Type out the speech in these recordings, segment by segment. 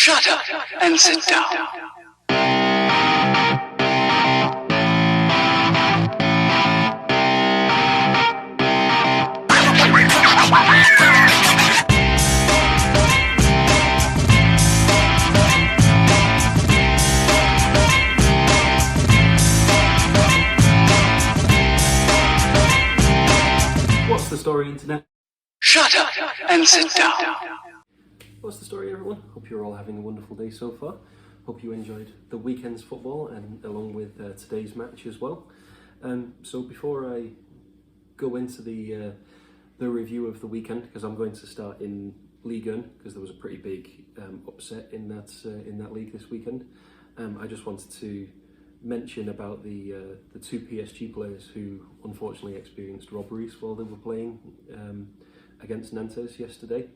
Shut up and sit down. What's the story, Internet? Shut up and sit down. What's the story, everyone? Hope you're all having a wonderful day so far. Hope you enjoyed the weekend's football and along with today's match as well. So before I go into the review of the weekend, because I'm going to start in Ligue 1 because there was a pretty big upset in that league this weekend. I just wanted to mention about the two PSG players who unfortunately experienced robberies while they were playing against Nantes yesterday.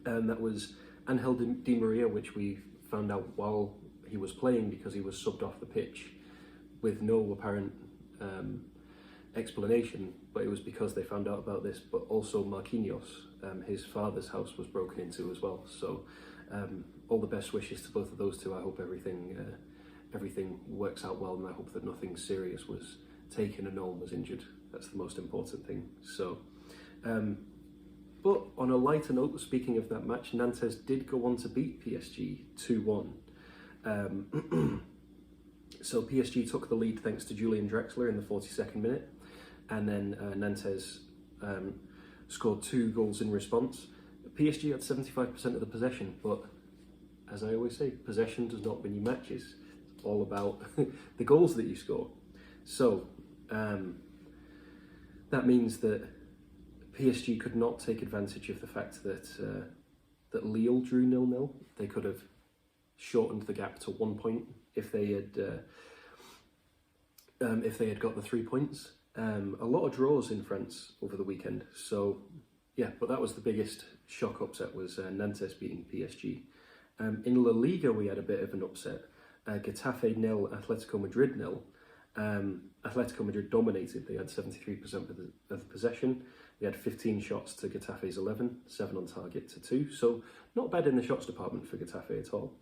That was Angel Di Maria, which we found out while he was playing because he was subbed off the pitch with no apparent explanation, but it was because they found out about this. But also Marquinhos, his father's house was broken into as well. So all the best wishes to both of those two. I hope everything works out well, and I hope that nothing serious was taken and no one was injured. That's the most important thing. So but on a lighter note, speaking of that match, Nantes did go on to beat PSG 2-1. So PSG took the lead thanks to Julian Drexler in the 42nd minute, and then Nantes scored 2 goals in response. PSG had 75% of the possession, but as I always say, possession does not win you matches. It's all about the goals that you score. So that means that PSG could not take advantage of the fact that that Lille drew 0-0. They could have shortened the gap to 1 point if they had got the 3 points. A lot of draws in France over the weekend. So yeah, but that was the biggest shock upset, was Nantes beating PSG. In La Liga, we had a bit of an upset. Getafe 0, Atletico Madrid 0. Atletico Madrid dominated. They had 73% of the possession. They had 15 shots to Getafe's 11, 7 on target to 2. So not bad in the shots department for Getafe at all.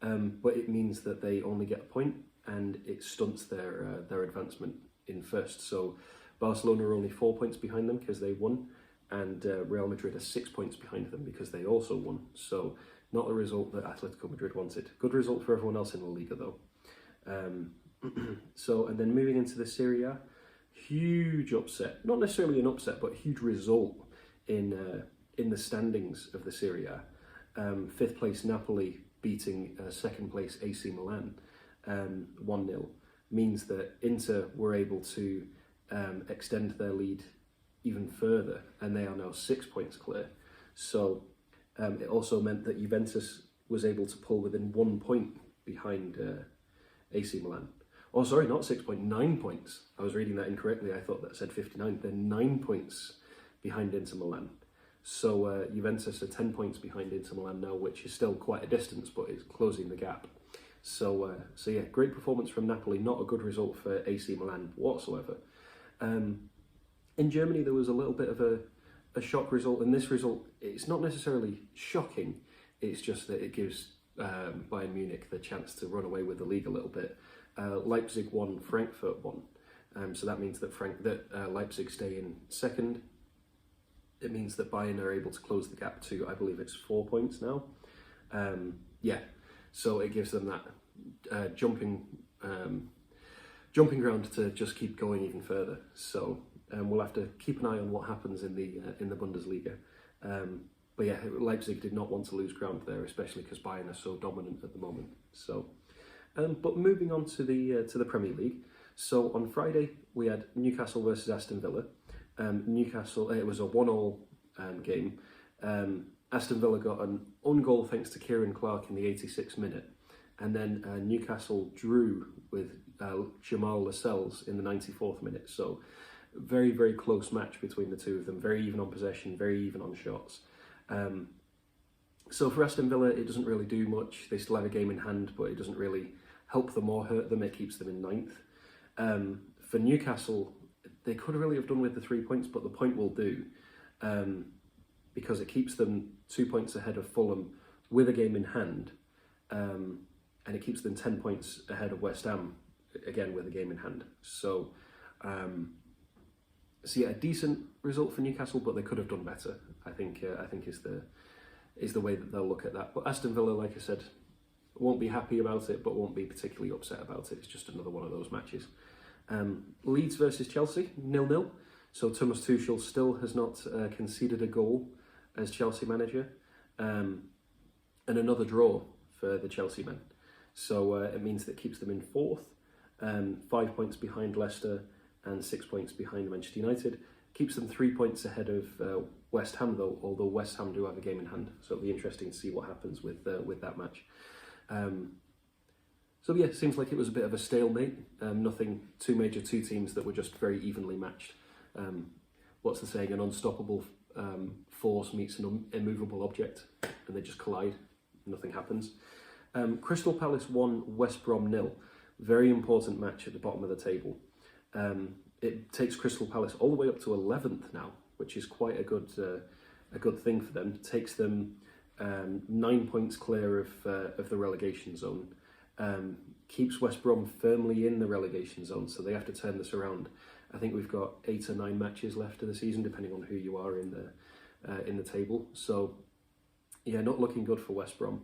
But it means that they only get a point, and it stunts their advancement in first. So Barcelona are only 4 points behind them because they won, and Real Madrid are 6 points behind them because they also won. So not the result that Atletico Madrid wanted. Good result for everyone else in La Liga though. So, and then moving into the Serie A, huge upset. Not necessarily an upset, but a huge result in the standings of the Serie A. 5th place Napoli beating 2nd place AC Milan 1-0 means that Inter were able to extend their lead even further, and they are now 6 points clear. So it also meant that Juventus was able to pull within 1 point behind AC Milan. Oh, sorry, not 6 points, 9 points. I was reading that incorrectly. I thought that said 59. They're 9 points behind Inter Milan. So Juventus are 10 points behind Inter Milan now, which is still quite a distance, but it's closing the gap. So yeah, great performance from Napoli. Not a good result for AC Milan whatsoever. In Germany, there was a little bit of a shock result, and this result, it's not necessarily shocking. It's just that it gives Bayern Munich the chance to run away with the league a little bit. Leipzig won, Frankfurt won. So that means that Leipzig stay in second. It means that Bayern are able to close the gap to, I believe it's 4 points now. Yeah, so it gives them that jumping ground to just keep going even further. So we'll have to keep an eye on what happens in the Bundesliga. But yeah, Leipzig did not want to lose ground there, especially because Bayern are so dominant at the moment. So. But moving on to the Premier League. So on Friday we had Newcastle versus Aston Villa. Newcastle, it was a 1-1 game. Aston Villa got an own goal thanks to Kieran Clark in the 86th minute, and then Newcastle drew with Jamal Lascelles in the 94th minute. So very, very close match between the two of them. Very even on possession, very even on shots. So for Aston Villa, it doesn't really do much. They still have a game in hand, but it doesn't really help them or hurt them. It keeps them in 9th. For Newcastle, they could really have done with the 3 points, but the point will do because it keeps them 2 points ahead of Fulham with a game in hand. and it keeps them 10 points ahead of West Ham, again with a game in hand. So, yeah, a decent result for Newcastle, but they could have done better. I think is the way that they'll look at that. But Aston Villa, like I said, won't be happy about it, but won't be particularly upset about it. It's just another one of those matches. Leeds versus Chelsea, 0-0. So Thomas Tuchel still has not conceded a goal as Chelsea manager, and another draw for the Chelsea men. So it means that it keeps them in fourth, 5 points behind Leicester and 6 points behind Manchester United. Keeps them 3 points ahead of West Ham, though, although West Ham do have a game in hand. So it'll be interesting to see what happens with that match. So yeah, seems like it was a bit of a stalemate. Nothing too major, two teams that were just very evenly matched. What's the saying? An unstoppable force meets an immovable object, and they just collide. Nothing happens. Crystal Palace 1, West Brom 0. Very important match at the bottom of the table. It takes Crystal Palace all the way up to 11th now, which is quite a good thing for them. It takes them 9 points clear of the relegation zone. Keeps West Brom firmly in the relegation zone, so they have to turn this around. I think we've got 8 or 9 matches left of the season, depending on who you are in the table. So yeah, not looking good for West Brom.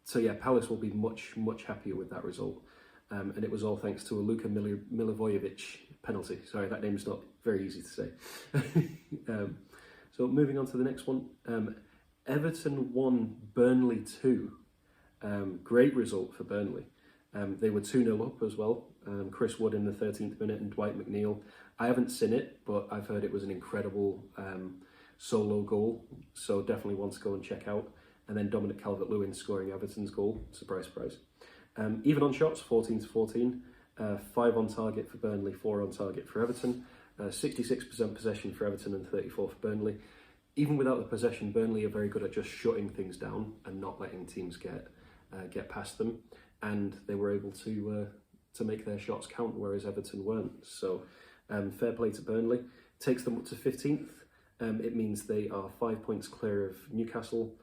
So yeah, Palace will be much happier with that result. And it was all thanks to a Luka Milivojevic penalty. Sorry, that name's not very easy to say. So moving on to the next one. Everton 1, Burnley 2. Great result for Burnley. They were 2-0 up as well. Chris Wood in the 13th minute and Dwight McNeil. I haven't seen it, but I've heard it was an incredible solo goal. So definitely want to go and check out. And then Dominic Calvert-Lewin scoring Everton's goal. Surprise, surprise. Even on shots, 14-14. 5 on target for Burnley, 4 on target for Everton. 66% possession for Everton and 34 for Burnley. Even without the possession, Burnley are very good at just shutting things down and not letting teams get past them. And they were able to make their shots count, whereas Everton weren't. So fair play to Burnley. Takes them up to 15th. It means they are 5 points clear of Newcastle,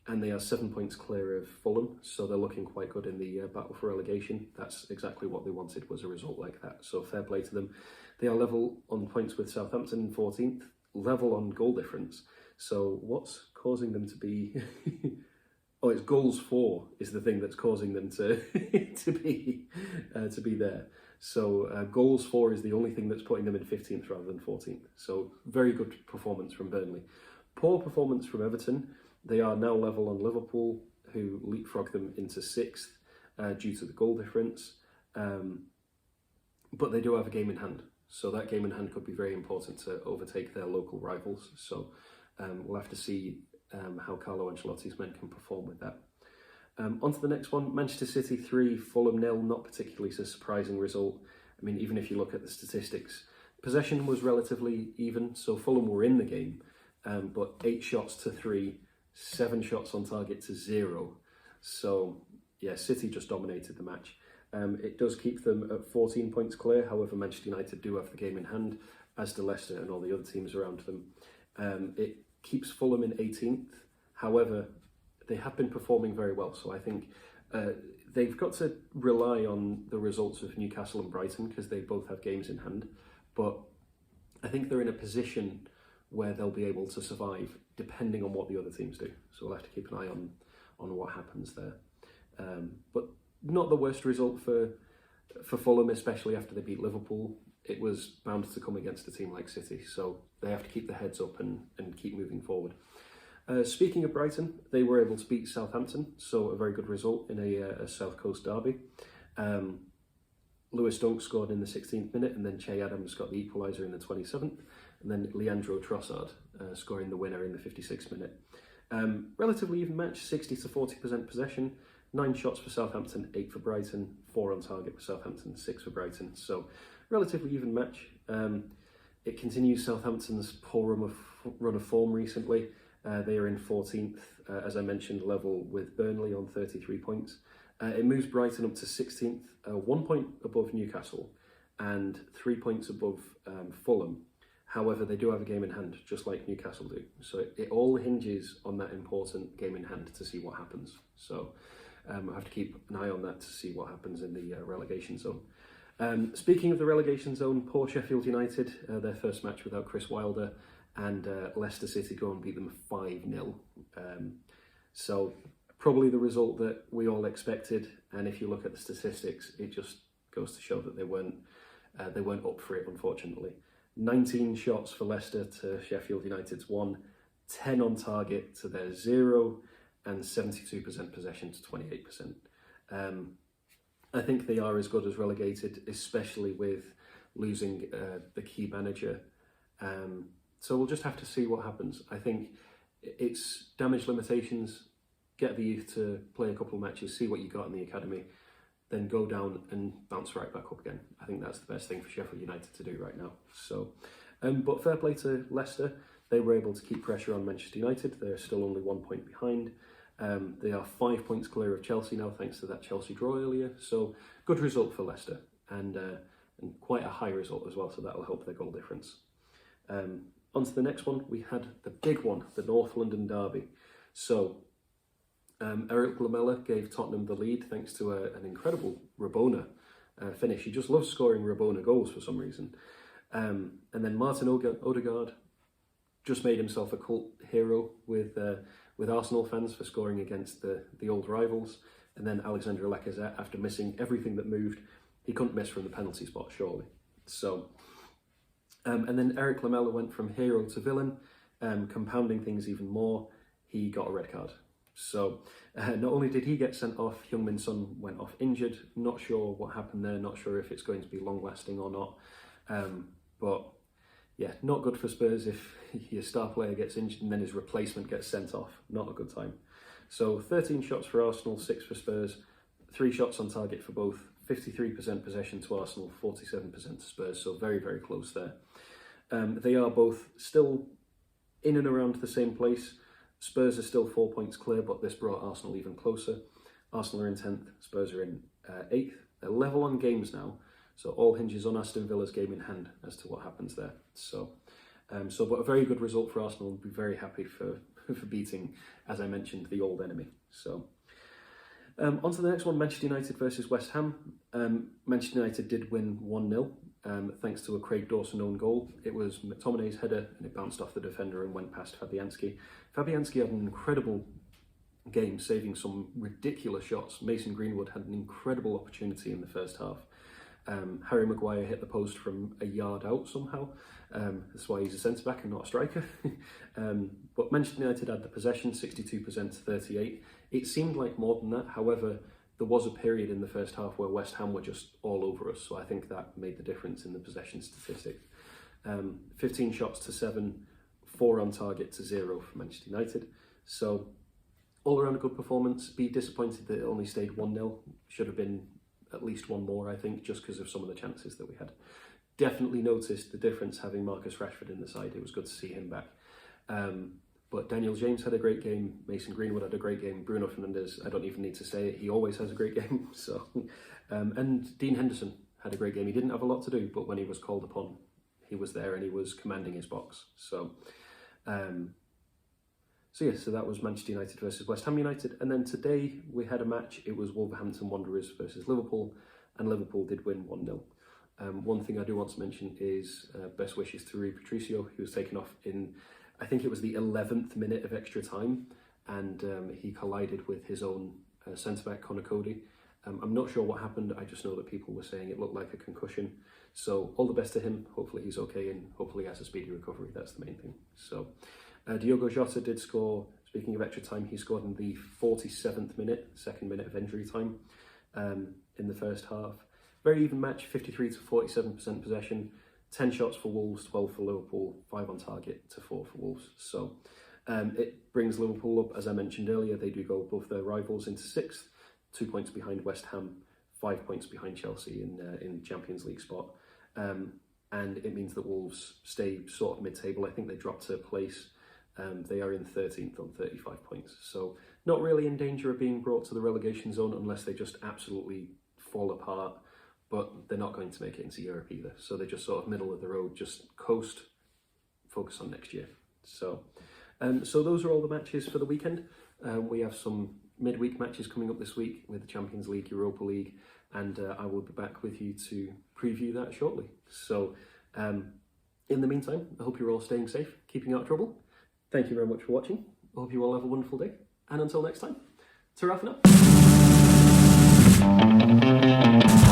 and they are 7 points clear of Fulham, so they're looking quite good in the battle for relegation. That's exactly what they wanted, was a result like that. So fair play to them. They are level on points with Southampton in 14th, level on goal difference. So what's causing them to be... oh, it's goals for is the thing that's causing them to to be there. So goals for is the only thing that's putting them in 15th rather than 14th. So very good performance from Burnley. Poor performance from Everton. They are now level on Liverpool, who leapfrog them into 6th due to the goal difference. But they do have a game in hand. So that game in hand could be very important to overtake their local rivals. So we'll have to see how Carlo Ancelotti's men can perform with that. On to the next one, Manchester City 3, Fulham 0, not particularly a surprising result. I mean, even if you look at the statistics, possession was relatively even, so Fulham were in the game, but 8 shots to 3, 7 shots on target to 0. So yeah, City just dominated the match. It does keep them at 14 points clear. However, Manchester United do have the game in hand, as do Leicester and all the other teams around them. It keeps Fulham in 18th. However, they have been performing very well. So I think they've got to rely on the results of Newcastle and Brighton, because they both have games in hand. But I think they're in a position where they'll be able to survive depending on what the other teams do. So we'll have to keep an eye on what happens there. But not the worst result for Fulham, especially after they beat Liverpool. It was bound to come against a team like City, so they have to keep their heads up and keep moving forward. Speaking of Brighton, they were able to beat Southampton, so a very good result in a South Coast derby. Lewis Dunk scored in the 16th minute, and then Che Adams got the equaliser in the 27th, and then Leandro Trossard scoring the winner in the 56th minute. Relatively even match, 60 to 40% possession, 9 shots for Southampton, 8 for Brighton, 4 on target for Southampton, 6 for Brighton. So relatively even match. It continues Southampton's poor run of form recently. They are in 14th, as I mentioned, level with Burnley on 33 points. It moves Brighton up to 16th, 1 point above Newcastle and 3 points above Fulham. However, they do have a game in hand, just like Newcastle do. So it all hinges on that important game in hand to see what happens. So I have to keep an eye on that to see what happens in the relegation zone. Speaking of the relegation zone, poor Sheffield United, their first match without Chris Wilder, and Leicester City go and beat them 5-0. So probably the result that we all expected, and if you look at the statistics, it just goes to show that they weren't up for it, unfortunately. 19 shots for Leicester to Sheffield United's 1, 10 on target to their 0, and 72% possession to 28%. I think they are as good as relegated, especially with losing the key manager. So we'll just have to see what happens. I think it's damage limitations, get the youth to play a couple of matches, see what you got in the academy, then go down and bounce right back up again. I think that's the best thing for Sheffield United to do right now. So, but fair play to Leicester. They were able to keep pressure on Manchester United. They're still only 1 point behind. They are 5 points clear of Chelsea now, thanks to that Chelsea draw earlier. So, good result for Leicester, and quite a high result as well, so that'll help their goal difference. On to the next one, we had the big one, the North London derby. So, Eric Lamela gave Tottenham the lead thanks to an incredible Rabona finish. He just loves scoring Rabona goals for some reason. And then Martin Odegaard just made himself a cult hero with Arsenal fans for scoring against the old rivals. And then Alexandre Lacazette, after missing everything that moved, he couldn't miss from the penalty spot, surely. So, and then Eric Lamela went from hero to villain, compounding things even more. He got a red card. So not only did he get sent off, Heung-min Son went off injured. Not sure what happened there, not sure if it's going to be long-lasting or not. But yeah, not good for Spurs if your star player gets injured and then his replacement gets sent off. Not a good time. So 13 shots for Arsenal, 6 for Spurs, 3 shots on target for both, 53% possession to Arsenal, 47% to Spurs, so very, very close there. They are both still in and around the same place. Spurs are still 4 points clear, but this brought Arsenal even closer. Arsenal are in 10th, Spurs are in 8th. They're level on games now, so all hinges on Aston Villa's game in hand as to what happens there. So but a very good result for Arsenal, and be very happy for beating, as I mentioned, the old enemy. So on to the next one, Manchester United versus West Ham. Manchester United did win 1-0. Thanks to a Craig Dawson own goal. It was McTominay's header and it bounced off the defender and went past Fabianski. Fabianski had an incredible game, saving some ridiculous shots. Mason Greenwood had an incredible opportunity in the first half. Harry Maguire hit the post from a yard out somehow. That's why he's a centre-back and not a striker. But Manchester United had the possession, 62% to 38%. It seemed like more than that. However, there was a period in the first half where West Ham were just all over us, so I think that made the difference in the possession statistic. 15 shots to 7, 4 on target to 0 for Manchester United. So all around a good performance. Be disappointed that it only stayed 1-0. Should have been at least one more, I think, just because of some of the chances that we had. Definitely noticed the difference having Marcus Rashford in the side. It was good to see him back. But Daniel James had a great game. Mason Greenwood had a great game. Bruno Fernandes, I don't even need to say it. He always has a great game. So, and Dean Henderson had a great game. He didn't have a lot to do, but when he was called upon, he was there and he was commanding his box. So, so that was Manchester United versus West Ham United. And then today we had a match. It was Wolverhampton Wanderers versus Liverpool, and Liverpool did win 1-0. One thing I do want to mention is best wishes to Rui Patricio, who was taken off in, I think it was the 11th minute of extra time, and he collided with his own centre-back, Conor Cody. I'm not sure what happened. I just know that people were saying it looked like a concussion. So all the best to him. Hopefully he's okay, and hopefully he has a speedy recovery. That's the main thing. So Diogo Jota did score. Speaking of extra time, he scored in the 47th minute, second minute of injury time in the first half. Very even match, 53 to 47% possession, 10 shots for Wolves, 12 for Liverpool, 5 on target to 4 for Wolves. So it brings Liverpool up, as I mentioned earlier. They do go above their rivals into 6th, 2 points behind West Ham, 5 points behind Chelsea in Champions League spot. And it means that Wolves stay sort of mid-table. I think they dropped to place. They are in 13th on 35 points. So not really in danger of being brought to the relegation zone unless they just absolutely fall apart. But they're not going to make it into Europe either. So they're just sort of middle of the road, just coast focus on next year. So those are all the matches for the weekend. We have some midweek matches coming up this week with the Champions League, Europa League, and I will be back with you to preview that shortly. So in the meantime, I hope you're all staying safe, keeping out of trouble. Thank you very much for watching. I hope you all have a wonderful day. And until next time, ta-ra for now.